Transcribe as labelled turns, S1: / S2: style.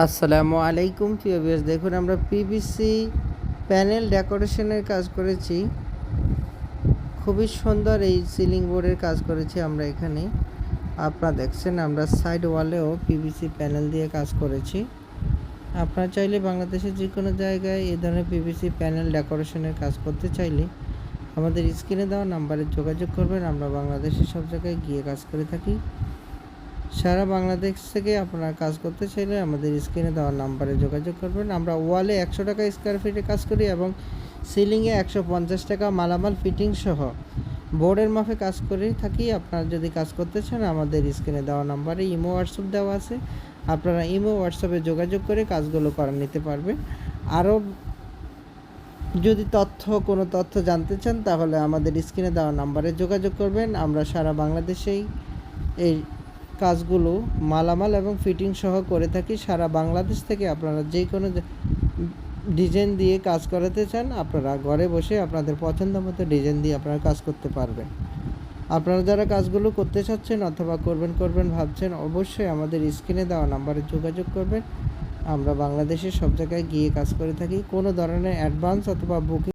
S1: আসসালামু আলাইকুম প্রিয় ভিউয়ার্স, দেখুন আমরা পিভিসি প্যানেল ডেকোরেশনের কাজ করেছি। খুবই সুন্দর এই সিলিং বোর্ডের কাজ করেছি আমরা এখানে। আপনারা দেখছেন আমরা সাইড ওয়ালেও পিভিসি প্যানেল দিয়ে কাজ করেছি। আপনারা চাইলে বাংলাদেশের যে কোনো জায়গায় এই ধরনের পিভিসি প্যানেল ডেকোরেশনের কাজ করতে চাইলে আমাদের স্ক্রিনে দেওয়া নাম্বারে যোগাযোগ করবেন। আমরা বাংলাদেশের সব জায়গায় গিয়ে কাজ করে থাকি। সারা বাংলাদেশ থেকে আপনারা কাজ করতে চাইলে আমাদের স্ক্রিনে দেওয়া নাম্বারে যোগাযোগ করবেন। আমরা ওয়ালে 100 টাকা স্কোয়ার ফিটে কাজ করি এবং সিলিংয়ে 150 টাকা মালামাল ফিটিং সহ বোর্ডের মাপে কাজ করে থাকি। আপনারা যদি কাজ করতে চান আমাদের স্ক্রিনে দেওয়া নাম্বারে ইমো হোয়াটসঅ্যাপ দেওয়া আছে, আপনারা ইমো হোয়াটসঅ্যাপে যোগাযোগ করে কাজগুলো করে নিতে পারবেন। আরও যদি কোনো তথ্য জানতে চান তাহলে আমাদের স্ক্রিনে দেওয়া নাম্বারে যোগাযোগ করবেন। আমরা সারা বাংলাদেশেই এই কাজগুলো মালামাল এবং ফিটিং সহ করে থাকি। সারা বাংলাদেশ থেকে আপনারা যে কোনো ডিজাইন দিয়ে কাজ করাতে চান আপনারা ঘরে বসে আপনাদের পছন্দ মতো ডিজাইন দিয়ে আপনারা কাজ করতে পারবেন। আপনারা যারা কাজগুলো করতে চাচ্ছেন অথবা করবেন ভাবছেন, অবশ্যই আমাদের স্ক্রিনে দেওয়া নাম্বারে যোগাযোগ করবেন। আমরা বাংলাদেশের সব জায়গায় গিয়ে কাজ করে থাকি। কোনো ধরনের অ্যাডভান্স অথবা বুকিং